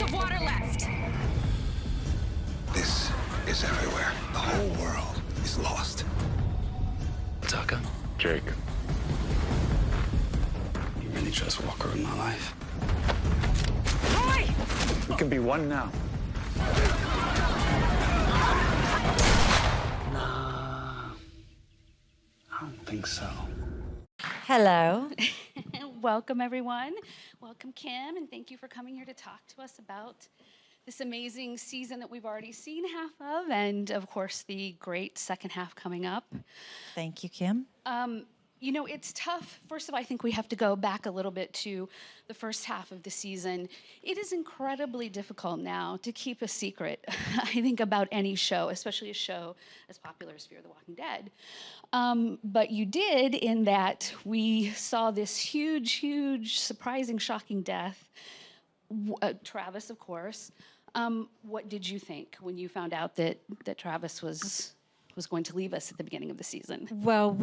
of water left. This is everywhere. The whole world is lost. Tucker? Jake. You really just walk around my life. Roy! We can be one now. Nah, I don't think so. Hello. Welcome, everyone. Welcome, Kim, and thank you for coming here to talk to us about this amazing season that we've already seen half of, and of course, the great second half coming up. Thank you, Kim. You know, it's tough. First of all, I think we have to go back a little bit to the first half of the season. It is incredibly difficult now to keep a secret, I think, about any show, especially a show as popular as Fear the Walking Dead. But you did, in that we saw this huge, surprising, shocking death. Travis, of course. What did you think when you found out that Travis was going to leave us at the beginning of the season? Well,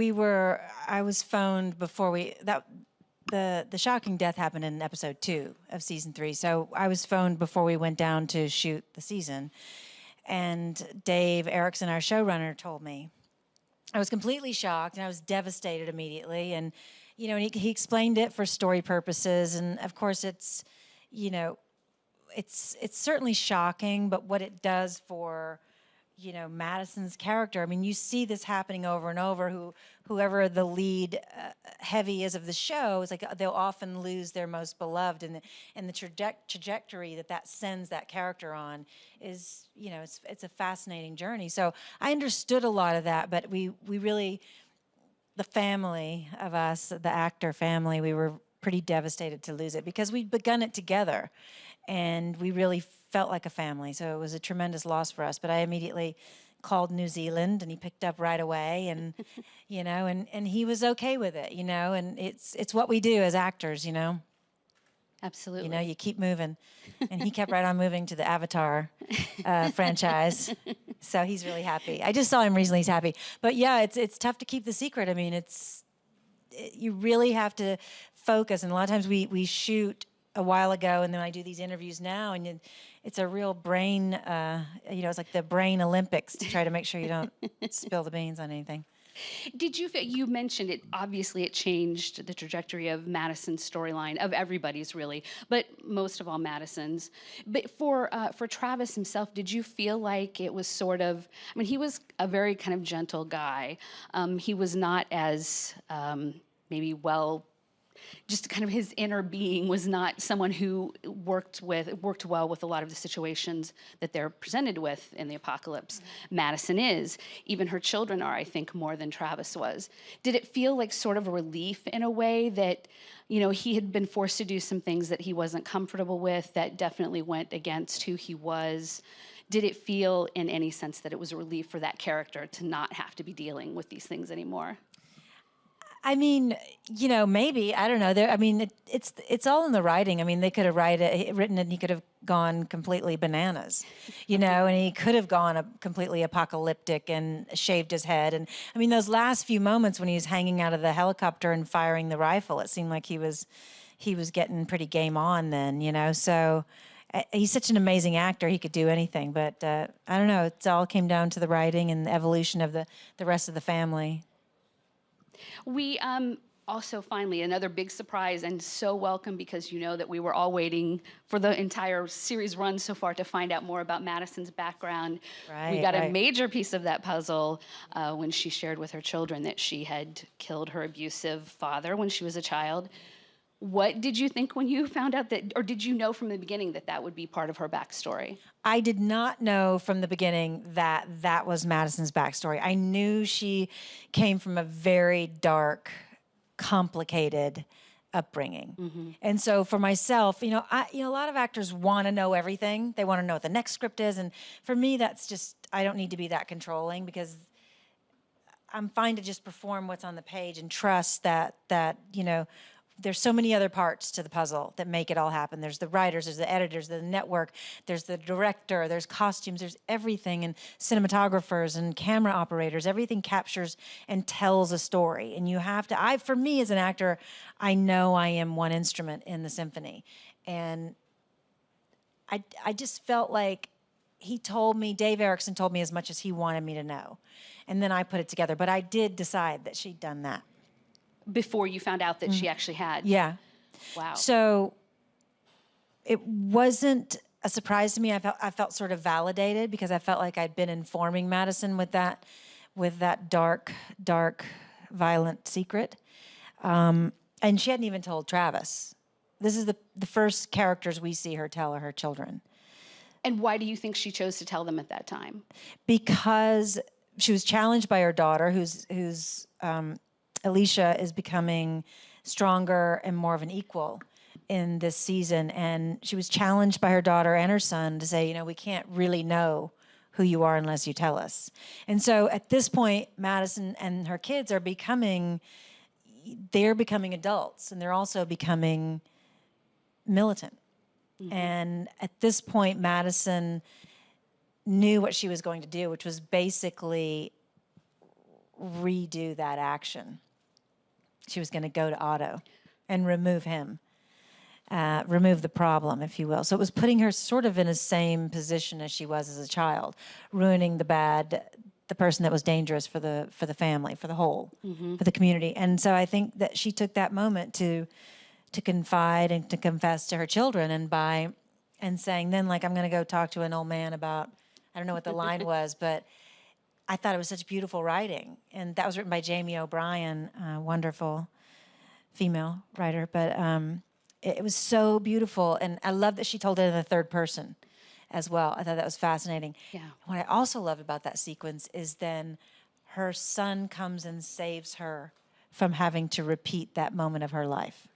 I was phoned before the shocking death happened in episode 2 of season 3. So I was phoned before we went down to shoot the season. And Dave Erickson, our showrunner, told me. I was completely shocked and I was devastated immediately. And, you know, he explained it for story purposes. And of course it's, you know, it's certainly shocking, but what it does for, you know, Madison's character. I mean, you see this happening over and over. Whoever the lead heavy is of the show, is like they'll often lose their most beloved, and the trajectory that sends that character on is, you know, it's a fascinating journey. So I understood a lot of that, but we really, the family of us, the actor family, we were pretty devastated to lose it because we'd begun it together, and we really felt like a family. So it was a tremendous loss for us. But I immediately called New Zealand, and he picked up right away, and you know, and he was okay with it, you know. And it's what we do as actors, you know. Absolutely. You know, you keep moving, and he kept right on moving to the Avatar franchise. So he's really happy. I just saw him recently; he's happy. But yeah, it's tough to keep the secret. I mean, you really have to focus, and a lot of times we shoot a while ago, and then I do these interviews now, and it's a real brain, you know, it's like the brain Olympics to try to make sure you don't spill the beans on anything. Did you feel, you mentioned it, obviously it changed the trajectory of Madison's storyline, of everybody's really, but most of all Madison's. But for Travis himself, did you feel like it was sort of, I mean, he was a very kind of gentle guy. He was not as maybe just kind of his inner being was not someone who worked well with a lot of the situations that they're presented with in the apocalypse. Madison is. Even her children are, I think, more than Travis was. Did it feel like sort of a relief in a way that, you know, he had been forced to do some things that he wasn't comfortable with, that definitely went against who he was? Did it feel in any sense that it was a relief for that character to not have to be dealing with these things anymore? I mean, you know, maybe, I don't know. I mean, it's all in the writing. I mean, they could have written it, and he could have gone completely bananas, you know, and he could have gone completely apocalyptic and shaved his head. And I mean, those last few moments when he was hanging out of the helicopter and firing the rifle, it seemed like he was getting pretty game on then, you know. So he's such an amazing actor; he could do anything. But I don't know. It all came down to the writing and the evolution of the rest of the family. We also, finally, another big surprise, and so welcome, because you know that we were all waiting for the entire series run so far to find out more about Madison's background. Right, we got right. a major piece of that puzzle when she shared with her children that she had killed her abusive father when she was a child. What did you think when you found out that, or did you know from the beginning that that would be part of her backstory? I did not know from the beginning that that was Madison's backstory. I knew she came from a very dark, complicated upbringing. Mm-hmm. And so for myself, you know, a lot of actors want to know everything. They want to know what the next script is. And for me, that's just, I don't need to be that controlling, because I'm fine to just perform what's on the page and trust that, you know, there's so many other parts to the puzzle that make it all happen. There's the writers, there's the editors, the network, there's the director, there's costumes, there's everything, and cinematographers and camera operators. Everything captures and tells a story. And you have to, for me as an actor, I know I am one instrument in the symphony. And I just felt like Dave Erickson told me as much as he wanted me to know. And then I put it together. But I did decide that she'd done that. Before you found out that she actually had? Yeah. Wow. So it wasn't a surprise to me. I felt sort of validated because I felt like I'd been informing Madison with that dark, violent secret. And she hadn't even told Travis. This is the first characters we see her tell are her children. And why do you think she chose to tell them at that time? Because she was challenged by her daughter, who's Alicia is becoming stronger and more of an equal in this season. And she was challenged by her daughter and her son to say, we can't really know who you are unless you tell us. And so at this point, Madison and her kids are becoming adults, and they're also becoming militant. Mm-hmm. And at this point, Madison knew what she was going to do, which was basically redo that action. She was going to go to Otto and remove him, remove the problem, if you will. So it was putting her sort of in the same position as she was as a child, ruining the person that was dangerous for the family, for the whole, for the community. And so I think that she took that moment to confide and to confess to her children, and saying then, like, I'm going to go talk to an old man about, I don't know what the line was, but I thought it was such beautiful writing. And that was written by Jamie O'Brien, a wonderful female writer. But it was so beautiful. And I love that she told it in the third person as well. I thought that was fascinating. Yeah. What I also love about that sequence is then her son comes and saves her from having to repeat that moment of her life.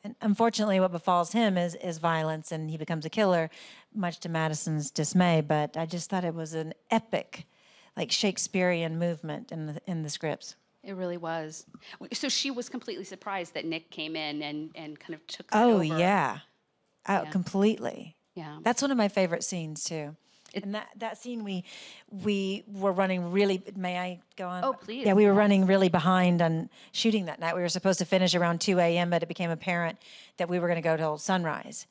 And unfortunately, what befalls him is violence, and he becomes a killer, much to Madison's dismay. But I just thought it was an epic, like Shakespearean movement in the scripts. It really was. So she was completely surprised that Nick came in and kind of took that Oh, over. yeah. Yeah. Completely. Yeah. That's one of my favorite scenes, too. And that scene, we were running really, may I go on? Oh, please. Yeah, we were running really behind on shooting that night. We were supposed to finish around 2 a.m., but it became apparent that we were going to go till sunrise.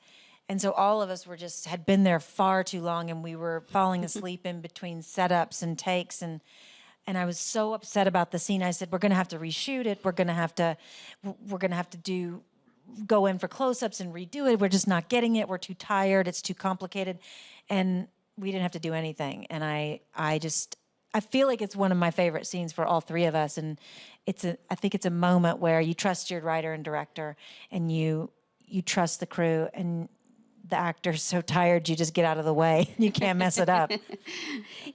And so all of us had been there far too long, and we were falling asleep in between setups and takes. And I was so upset about the scene. I said, we're going to have to reshoot it. We're going to have to go in for close-ups and redo it. We're just not getting it. We're too tired. It's too complicated. And we didn't have to do anything. And I feel like it's one of my favorite scenes for all three of us. And I think it's a moment where you trust your writer and director, and you trust the crew, and the actor's so tired you just get out of the way. You can't mess it up.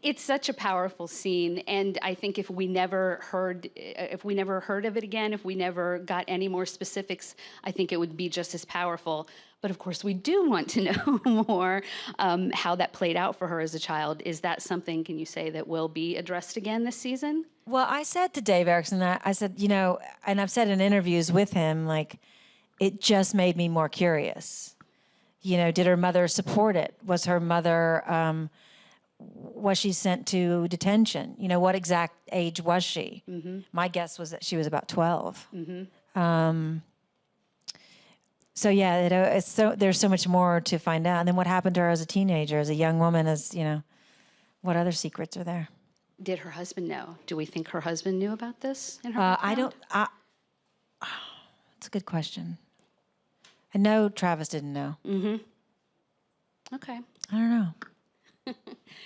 It's such a powerful scene, and I think if we never heard of it again, if we never got any more specifics, I think it would be just as powerful. But of course, we do want to know more how that played out for her as a child. Is that something, can you say, that will be addressed again this season? Well, I said to Dave Erickson, I said, and I've said in interviews with him, like, it just made me more curious. Did her mother support it? Was her mother, was she sent to detention? What exact age was she? Mm-hmm. My guess was that she was about 12. Mm-hmm. So yeah, there's so much more to find out. And then what happened to her as a teenager, as a young woman, what other secrets are there? Did her husband know? Do we think her husband knew about this in her background? That's a good question. I know Travis didn't know. Mm-hmm. Okay. I don't know.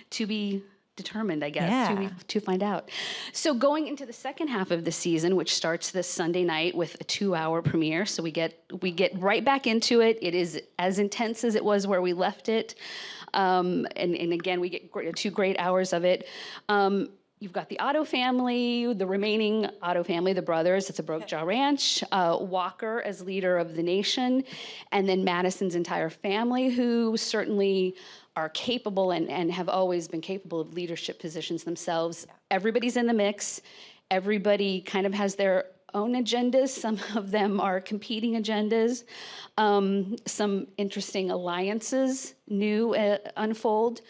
To be determined, I guess, Yeah. to find out. So going into the second half of the season, which starts this Sunday night with a 2-hour premiere, so we get right back into it. It is as intense as it was where we left it, and again, we get 2 great hours of it. You've got the Otto family, the remaining Otto family, the brothers. It's a Brokejaw Ranch. Walker as leader of the nation, and then Madison's entire family, who certainly are capable and have always been capable of leadership positions themselves. Everybody's in the mix. Everybody kind of has their own agendas. Some of them are competing agendas. Some interesting alliances unfold.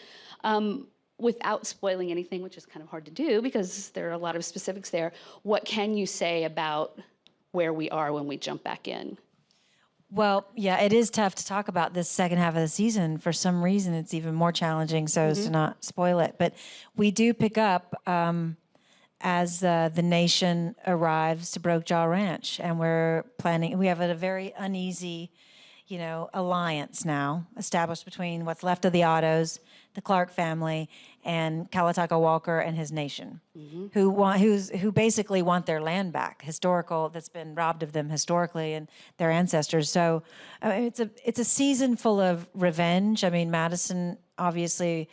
Without spoiling anything, which is kind of hard to do because there are a lot of specifics there, what can you say about where we are when we jump back in? Well, yeah, it is tough to talk about this second half of the season. For some reason, it's even more challenging, so as to not spoil it. But we do pick up as the nation arrives to Brokejaw Ranch, and we're planning. We have a very uneasy, alliance now established between what's left of the Ottos, the Clark family, and Kalataga Walker and his nation, who basically want their land back, that's been robbed of them historically and their ancestors. So it's a season full of revenge. I mean, Madison obviously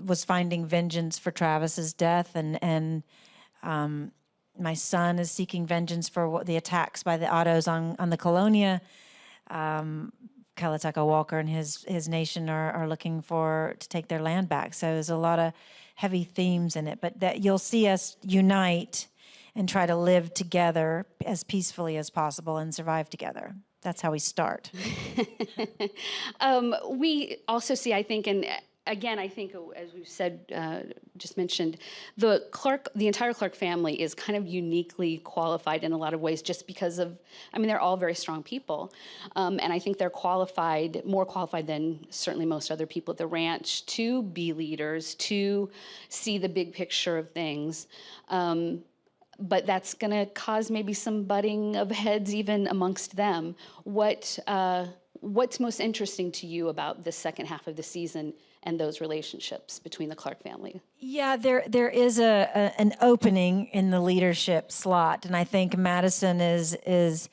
was finding vengeance for Travis's death, and my son is seeking vengeance for the attacks by the Ottos on the Colonia. Kalataga Walker and his nation are looking to take their land back. So there's a lot of heavy themes in it, but that you'll see us unite and try to live together as peacefully as possible and survive together. That's how we start. We also see, I think, and again, I think, as we've said, just mentioned, the entire Clark family is kind of uniquely qualified in a lot of ways, just because of, they're all very strong people, and I think they're more qualified than certainly most other people at the ranch to be leaders, to see the big picture of things. But that's going to cause maybe some butting of heads even amongst them. What's most interesting to you about the second half of the season and those relationships between the Clark family? Yeah, there is an opening in the leadership slot, and I think Madison is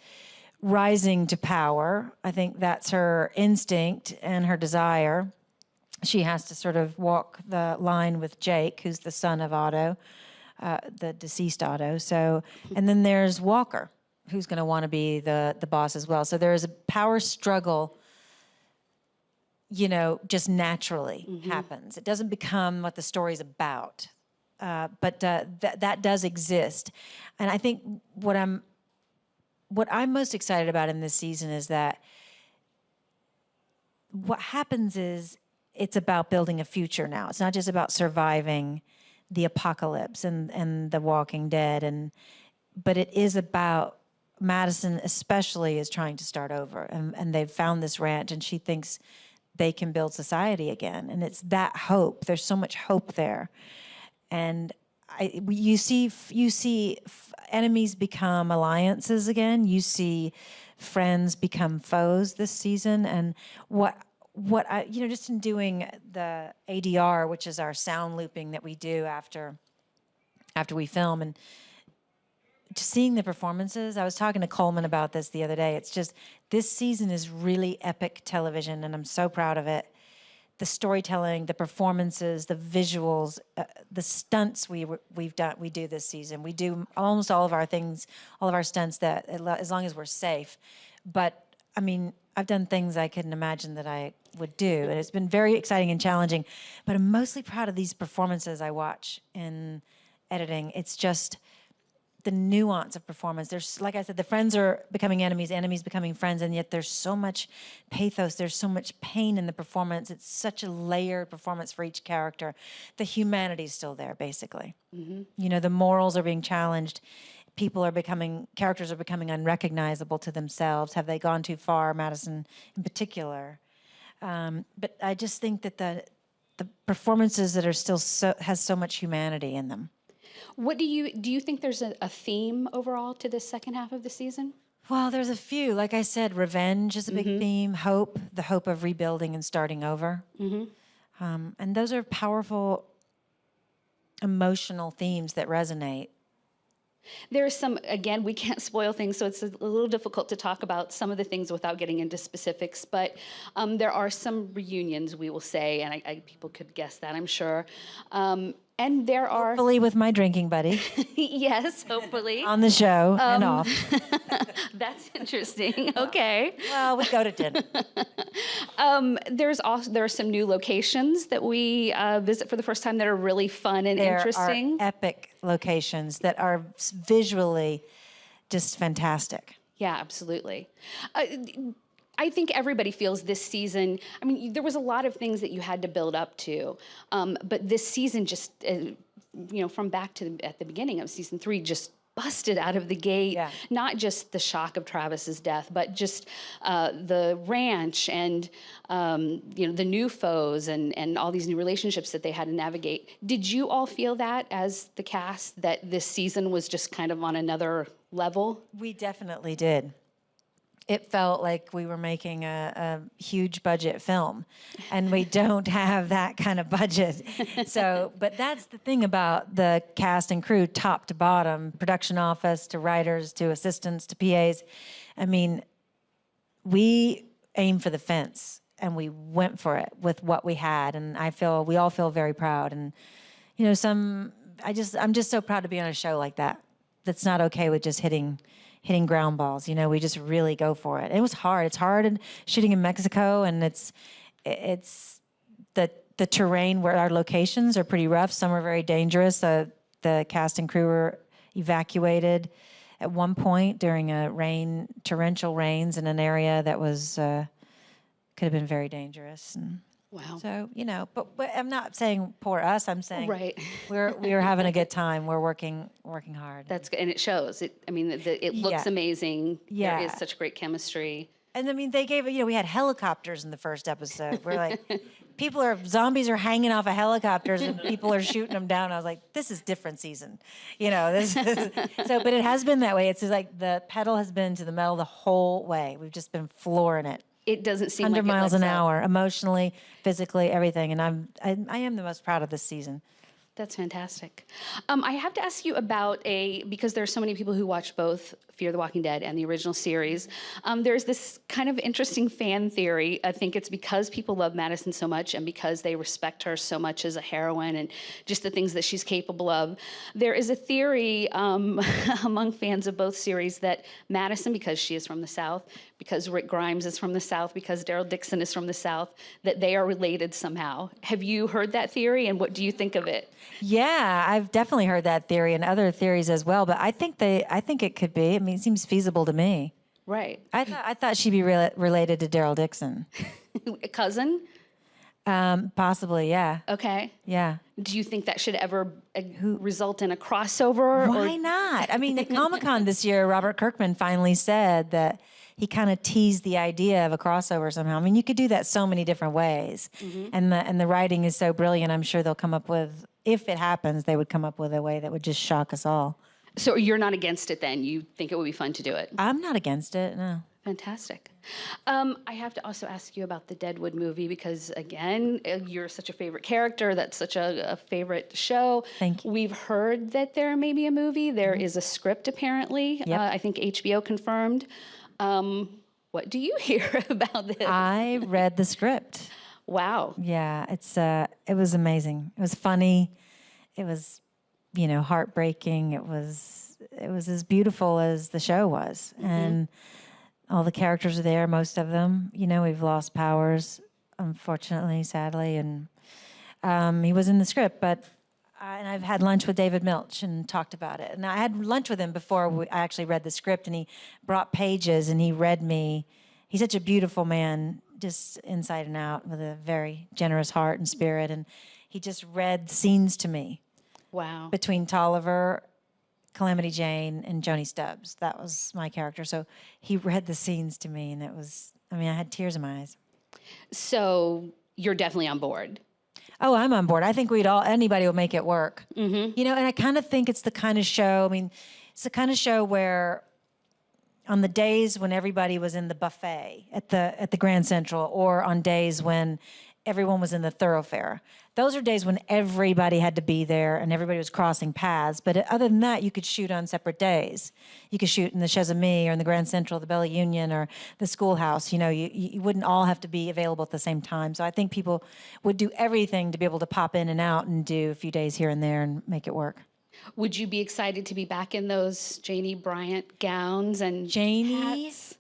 rising to power. I think that's her instinct and her desire. She has to sort of walk the line with Jake, who's the son of Otto, the deceased Otto. So, and then there's Walker, who's going to want to be the boss as well. So there is a power struggle, just naturally happens. It doesn't become what the story's about, but that does exist. And I think what I'm most excited about in this season is that what happens is it's about building a future now. It's not just about surviving the apocalypse and the Walking Dead, but it is about Madison especially is trying to start over, and they've found this ranch, and she thinks they can build society again, and it's that hope. There's so much hope there, and you see enemies become alliances again. You see friends become foes this season, and what I just in doing the ADR, which is our sound looping that we do after we film, and just seeing the performances. I was talking to Coleman about this the other day. It's just, this season is really epic television, and I'm so proud of it. The storytelling, the performances, the visuals, the stunts we do this season. We do almost all of our things, all of our stunts that, as long as we're safe. But I've done things I couldn't imagine that I would do, and it's been very exciting and challenging. But I'm mostly proud of these performances I watch in editing. It's just the nuance of performance. There's, like I said, the friends are becoming enemies, enemies becoming friends, and yet there's so much pathos, there's so much pain in the performance. It's such a layered performance for each character. The humanity's still there, basically. The morals are being challenged. Characters are becoming unrecognizable to themselves. Have they gone too far, Madison in particular? But I just think that the performances that are still has so much humanity in them. What do you think there's a theme overall to this second half of the season? Well, there's a few. Like I said, revenge is a big theme. Hope, the hope of rebuilding and starting over. And those are powerful emotional themes that resonate. There's some, again, we can't spoil things, so it's a little difficult to talk about some of the things without getting into specifics, but there are some reunions, we will say, and people could guess that, I'm sure. And there are... Hopefully with my drinking buddy. Yes, hopefully. On the show and off. That's interesting. Okay. Well, we go to dinner. There are some new locations that we visit for the first time that are really fun and interesting. There are epic locations that are visually just fantastic. Yeah, absolutely. I think everybody feels this season, there was a lot of things that you had to build up to, but this season just, from back to at the beginning of season 3, just busted out of the gate. Yeah. Not just the shock of Travis's death, but just the ranch and the new foes and all these new relationships that they had to navigate. Did you all feel that as the cast, that this season was just kind of on another level? We definitely did. It felt like we were making a huge budget film, and we don't have that kind of budget. So, but that's the thing about the cast and crew, top to bottom, production office to writers to assistants to PAs. I mean, we aimed for the fence and we went for it with what we had, and we all feel very proud. And I'm just so proud to be on a show like that. That's not okay with just hitting ground balls. We just really go for it. It was hard. It's hard shooting in Mexico, and it's the terrain where our locations are pretty rough. Some are very dangerous. The cast and crew were evacuated at one point during torrential rains in an area that was could have been very dangerous. And wow. so, but I'm not saying poor us. I'm saying Right. we're having a good time. We're working hard. That's good, and it shows. It looks Yeah. amazing. Yeah. There is such great chemistry. And I mean, they gave we had helicopters in the first episode. We're like, zombies are hanging off of helicopters and people are shooting them down. I was like, this is different season, but it has been that way. It's just like the pedal has been to the metal the whole way. We've just been flooring it. It doesn't seem 100 like it miles lets an up. hour, emotionally, physically, everything. And I am the most proud of this season. That's fantastic. I have to ask you about because there are so many people who watch both Fear the Walking Dead and the original series. There's this kind of interesting fan theory. I think it's because people love Madison so much and because they respect her so much as a heroine and just the things that she's capable of. There is a theory among fans of both series that Madison, because she is from the South, because Rick Grimes is from the South, because Daryl Dixon is from the South, that they are related somehow. Have you heard that theory, and what do you think of it? Yeah, I've definitely heard that theory and other theories as well. But I think it could be. I mean, it seems feasible to me. Right. I thought she'd be related to Daryl Dixon. A cousin? Possibly, yeah. Okay. Yeah. Do you think that should ever result in a crossover? Why not? I mean, at Comic-Con this year, Robert Kirkman finally said that he kind of teased the idea of a crossover somehow. I mean, you could do that so many different ways. Mm-hmm. And the writing is so brilliant. I'm sure they'll come up with, if it happens, they would come up with a way that would just shock us all. So you're not against it then? You think it would be fun to do it? I'm not against it, no. Fantastic. I have to also ask you about the Deadwood movie because, again, you're such a favorite character. That's such a favorite show. Thank you. We've heard that there may be a movie. There is a script, apparently. Yep. I think HBO confirmed. What do you hear about this? I read the script. Wow. Yeah, it was amazing. It was funny. It was, heartbreaking. It was as beautiful as the show was. Mm-hmm. And all the characters are there, most of them. We've lost Powers, unfortunately, sadly, and he was in the script. But and I've had lunch with David Milch and talked about it. And I had lunch with him before I actually read the script, and he brought pages and he read me. He's such a beautiful man, just inside and out, with a very generous heart and spirit. And he just read scenes to me. Wow. Between Tolliver, Calamity Jane, and Joni Stubbs. That was my character. So he read the scenes to me, and I had tears in my eyes. So you're definitely on board. Oh, I'm on board. I think anybody will make it work. Mm-hmm. And I kind of think it's the kind of show, it's the kind of show where on the days when everybody was in the buffet at the Grand Central, or on days when everyone was in the thoroughfare, those are days when everybody had to be there and everybody was crossing paths. But other than that, you could shoot on separate days. You could shoot in the Chesamie or in the Grand Central, the Bella Union, or the Schoolhouse. You wouldn't all have to be available at the same time. So I think people would do everything to be able to pop in and out and do a few days here and there and make it work. Would you be excited to be back in those Janie Bryant gowns and hats?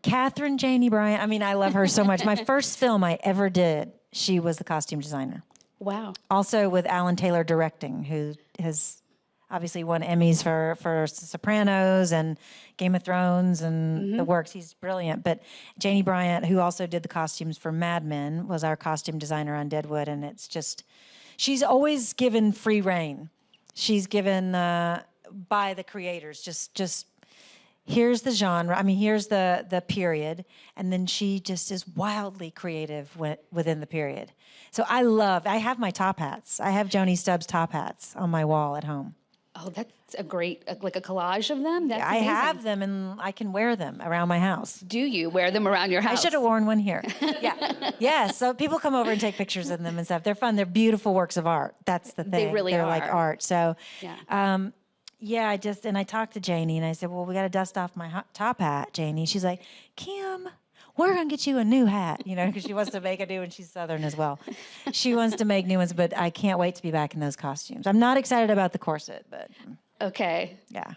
Catherine Janie Bryant. I love her so much. My first film I ever did, she was the costume designer. Wow. Also with Alan Taylor directing, who has obviously won Emmys for Sopranos and Game of Thrones and the works. He's brilliant. But Janie Bryant, who also did the costumes for Mad Men, was our costume designer on Deadwood. And it's just, she's always given free rein. She's given, by the creators. Just here's the genre. I mean, here's the period, and then she just is wildly creative within the period. So I have my top hats. I have Joni Stubbs top hats on my wall at home. Oh, that's a great, like a collage of them? That's I amazing. have them, and I can wear them around my house. Do you wear them around your house? I should have worn one here. Yeah. Yeah, so people come over and take pictures of them and stuff. They're fun. They're beautiful works of art. That's the thing. They really They're are. like art. So, Yeah. yeah, I talked to Janie, and I said, well, we got to dust off my top hat, Janie. She's like, Kim, we're going to get you a new hat, because she wants to make a new one. She's Southern as well. She wants to make new ones, but I can't wait to be back in those costumes. I'm not excited about the corset, but... Okay. Yeah.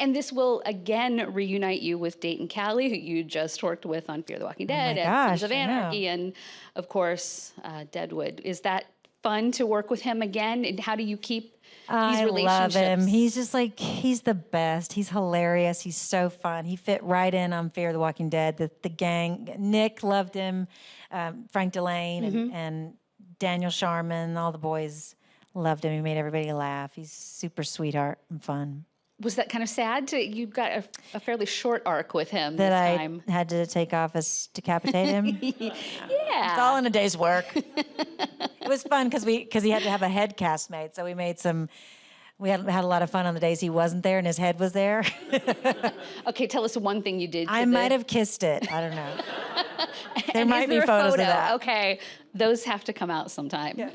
And this will again reunite you with Dayton Callie, who you just worked with on Fear the Walking Dead, and Sons of Anarchy, and of course, Deadwood. Is that fun to work with him again? And how do you keep these relationships? I love him. He's just he's the best. He's hilarious. He's so fun. He fit right in on Fear the Walking Dead. The gang, Nick loved him, Frank Delane and Daniel Sharman, all the boys loved him. He made everybody laugh. He's super sweetheart and fun. Was that kind of sad? You got a fairly short arc with him That this time. I had to take off as decapitate him. Yeah. It's all in a day's work. It was fun because he had to have a head cast made. So we made we had a lot of fun on the days he wasn't there and his head was there. Okay, tell us one thing you did. I might have kissed it. I don't know. There might be a photos photo? of that. Okay, those have to come out sometime. Yeah.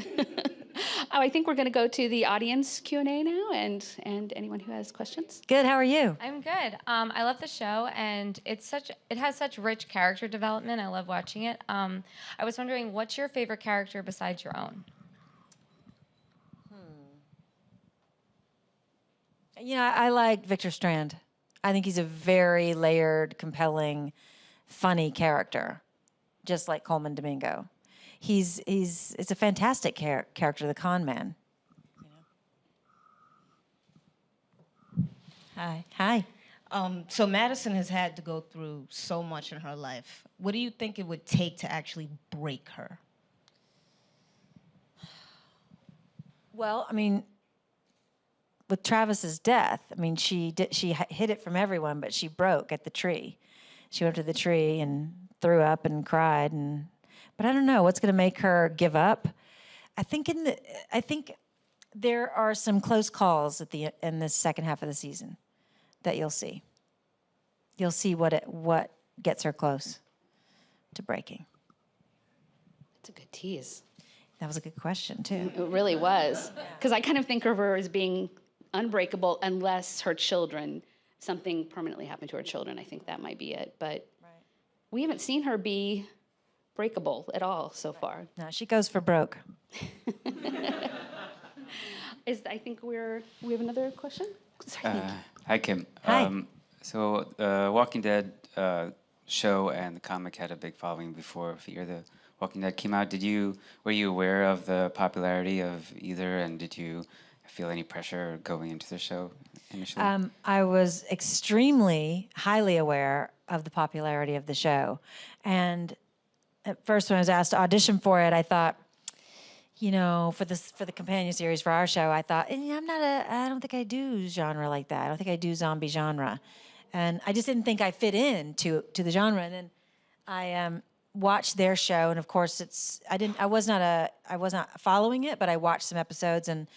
I think we're going to go to the audience Q&A now, and anyone who has questions. Good. How are you? I'm good. I love the show, and it has such rich character development. I love watching it. I was wondering, what's your favorite character besides your own? I like Victor Strand. I think he's a very layered, compelling, funny character, just like Coleman Domingo. It's a fantastic character, the con man. Hi. So Madison has had to go through so much in her life. What do you think it would take to actually break her? Well, with Travis's death, she hid it from everyone, but she broke at the tree. She went to the tree and threw up and cried, but I don't know what's going to make her give up. I think there are some close calls in the second half of the season that you'll see. You'll see what gets her close to breaking. That's a good tease. That was a good question too. It really was, because I kind of think of her as being unbreakable unless her children, something permanently happened to her children. I think that might be it, but we haven't seen her be breakable at all so far. No, she goes for broke. I think we have another question. Sorry. Hi, Kim. Hi. So the Walking Dead show and the comic had a big following before Fear the Walking Dead came out. Were you aware of the popularity of either, and did you feel any pressure going into the show initially? I was extremely highly aware of the popularity of the show, and at first when I was asked to audition for it, I thought, for the companion series for our show, I thought, I don't think I do genre like that. I don't think I do zombie genre, and I just didn't think I fit in to the genre. And then I watched their show, and of course I was not following it, but I watched some episodes, and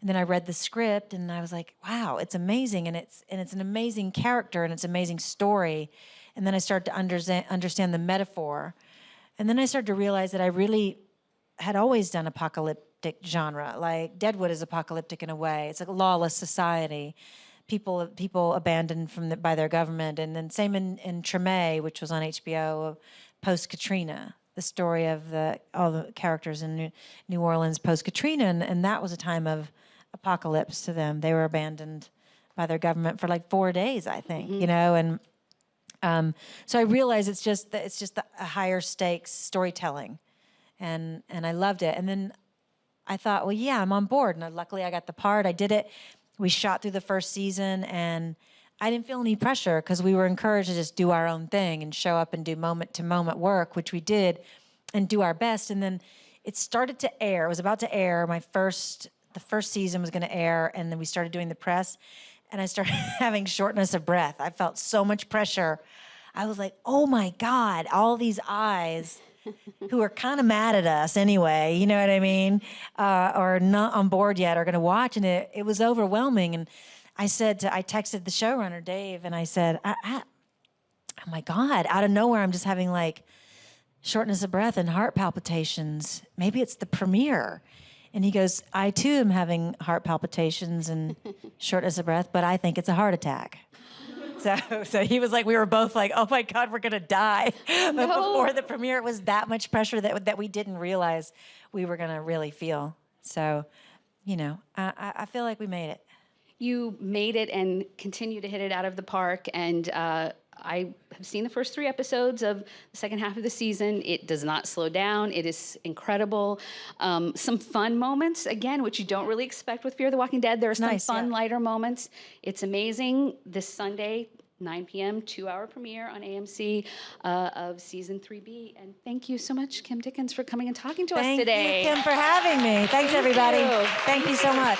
then I read the script, and I was like, wow, it's amazing, and it's an amazing character, and it's an amazing story. And then I started to understand the metaphor, and then I started to realize that I really had always done apocalyptic genre. Like Deadwood is apocalyptic in a way. It's a lawless society, people abandoned by their government, and then same in Treme, which was on HBO, post Katrina. The story of all the characters in New Orleans post Katrina, and that was a time of apocalypse to them. They were abandoned by their government for like 4 days, I think, and so I realized it's just a higher stakes storytelling, and I loved it. And then I thought, well, yeah, I'm on board, and luckily I got the part. I did it. We shot through the first season, and I didn't feel any pressure because we were encouraged to just do our own thing and show up and do moment-to-moment work, which we did, and do our best. And then it started to air. It was about to air my first the first season was going to air, and then we started doing the press, and I started having shortness of breath. I felt so much pressure. I was like, oh my God, all these eyes who are kind of mad at us anyway, you know what I mean, or not on board yet, are going to watch, and it was overwhelming. And I texted the showrunner, Dave, and I said, oh my God, out of nowhere, I'm just having like shortness of breath and heart palpitations. Maybe it's the premiere. And he goes, I too am having heart palpitations and shortness of breath, but I think it's a heart attack. So he was like, we were both like, oh my God, we're gonna die. But before the premiere, it was that much pressure that we didn't realize we were gonna really feel. So, you know, I feel like we made it. You made it and continue to hit it out of the park. And I have seen the first 3 episodes of the second half of the season. It does not slow down. It is incredible. Some fun moments, again, which you don't really expect with Fear the Walking Dead. There are some fun, lighter moments. It's amazing. This Sunday, 9 p.m., 2-hour premiere on AMC of season 3B. And thank you so much, Kim Dickens, for coming and talking to us today. Thank you, Kim, for having me. Thanks, everybody. you. Thank you so much.